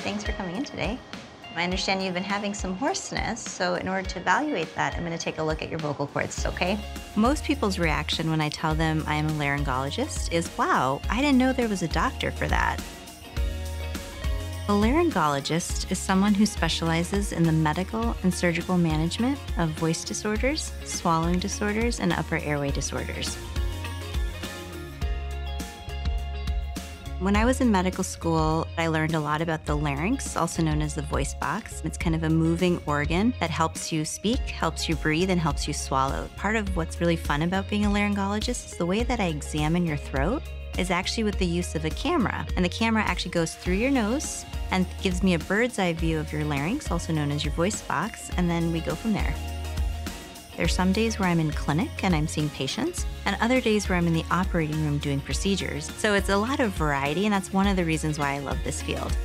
Thanks for coming in today. I understand you've been having some hoarseness, so in order to evaluate that, I'm going to take a look at your vocal cords, okay? Most people's reaction when I tell them I am a laryngologist is, wow, I didn't know there was a doctor for that. A laryngologist is someone who specializes in the medical and surgical management of voice disorders, swallowing disorders, and upper airway disorders. When I was in medical school, I learned a lot about the larynx, also known as the voice box. It's kind of a moving organ that helps you speak, helps you breathe, and helps you swallow. Part of what's really fun about being a laryngologist is the way that I examine your throat is actually with the use of a camera. And the camera actually goes through your nose and gives me a bird's eye view of your larynx, also known as your voice box, and then we go from there. There's some days where I'm in clinic and I'm seeing patients, and other days where I'm in the operating room doing procedures. So it's a lot of variety, and that's one of the reasons why I love this field.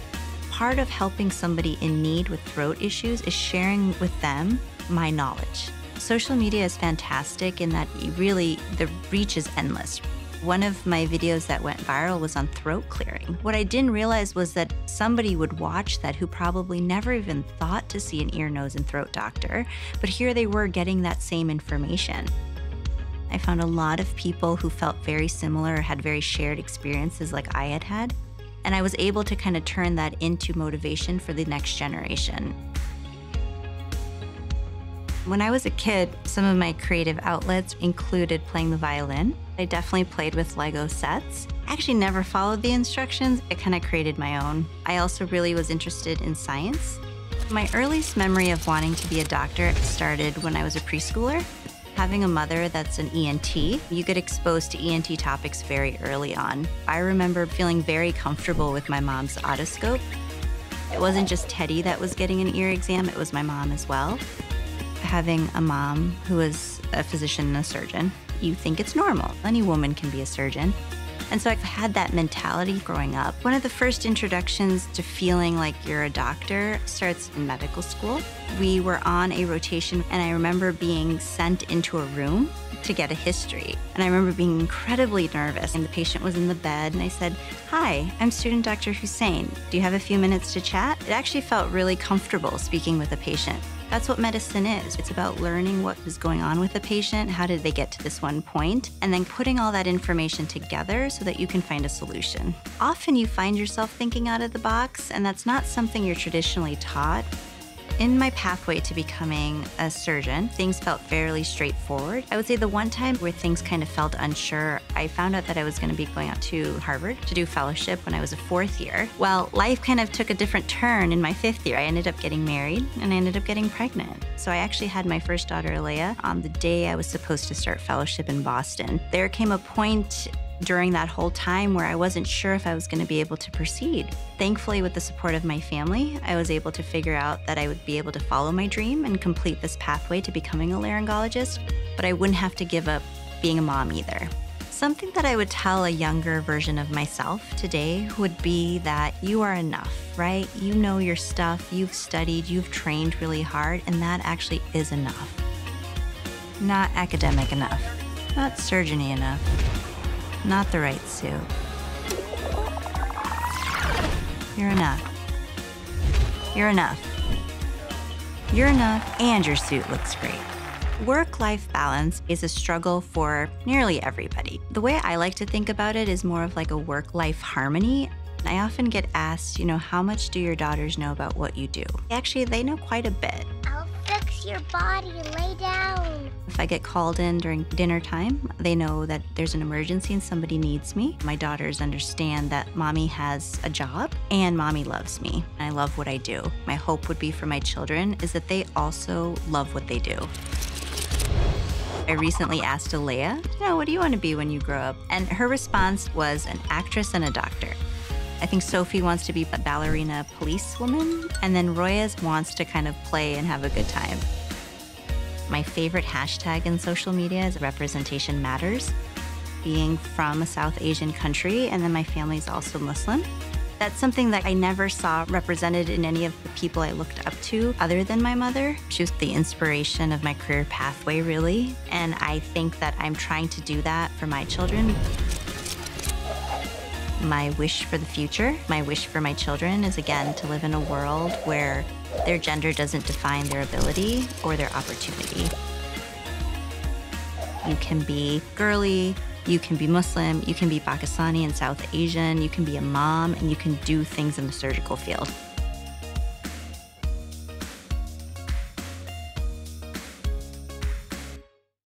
Part of helping somebody in need with throat issues is sharing with them my knowledge. Social media is fantastic in that the reach is endless. One of my videos that went viral was on throat clearing. What I didn't realize was that somebody would watch that who probably never even thought to see an ear, nose, and throat doctor, but here they were getting that same information. I found a lot of people who felt very similar or had very shared experiences like I had had, and I was able to kind of turn that into motivation for the next generation. When I was a kid, some of my creative outlets included playing the violin. I definitely played with Lego sets. I actually never followed the instructions. I kind of created my own. I also really was interested in science. My earliest memory of wanting to be a doctor started when I was a preschooler. Having a mother that's an ENT, you get exposed to ENT topics very early on. I remember feeling very comfortable with my mom's otoscope. It wasn't just Teddy that was getting an ear exam, it was my mom as well. Having a mom who is a physician and a surgeon, you think it's normal. Any woman can be a surgeon. And so I've had that mentality growing up. One of the first introductions to feeling like you're a doctor starts in medical school. We were on a rotation, and I remember being sent into a room to get a history. And I remember being incredibly nervous, and the patient was in the bed, and I said, "Hi, I'm student Dr. Husain. Do you have a few minutes to chat?" It actually felt really comfortable speaking with a patient. That's what medicine is. It's about learning what is going on with the patient, how did they get to this one point, and then putting all that information together so that you can find a solution. Often you find yourself thinking out of the box, and that's not something you're traditionally taught. In my pathway to becoming a surgeon, things felt fairly straightforward. I would say the one time where things kind of felt unsure, I found out that I was going to be going out to Harvard to do fellowship when I was a fourth year. Well, life kind of took a different turn in my fifth year. I ended up getting married and I ended up getting pregnant. So I actually had my first daughter, Leah, on the day I was supposed to start fellowship in Boston. There came a point during that whole time where I wasn't sure if I was going to be able to proceed. Thankfully, with the support of my family, I was able to figure out that I would be able to follow my dream and complete this pathway to becoming a laryngologist, but I wouldn't have to give up being a mom either. Something that I would tell a younger version of myself today would be that you are enough, right? You know your stuff, you've studied, you've trained really hard, and that actually is enough. Not academic enough, not surgeon-y enough. Not the right suit. You're enough. You're enough. You're enough, and your suit looks great. Work-life balance is a struggle for nearly everybody. The way I like to think about it is more of like a work-life harmony. I often get asked, how much do your daughters know about what you do? Actually, they know quite a bit. I'll fix your body, lay down. If I get called in during dinner time, they know that there's an emergency and somebody needs me. My daughters understand that mommy has a job and mommy loves me. I love what I do. My hope would be for my children is that they also love what they do. I recently asked Alea, what do you want to be when you grow up? And her response was an actress and a doctor. I think Sophie wants to be a ballerina policewoman, and then Roya wants to kind of play and have a good time. My favorite hashtag in social media is representation matters. Being from a South Asian country, and then my family's also Muslim. That's something that I never saw represented in any of the people I looked up to other than my mother. She was the inspiration of my career pathway, really. And I think that I'm trying to do that for my children. My wish for the future, my wish for my children is, again, to live in a world where their gender doesn't define their ability or their opportunity. You can be girly, you can be Muslim, you can be Pakistani and South Asian, you can be a mom, and you can do things in the surgical field.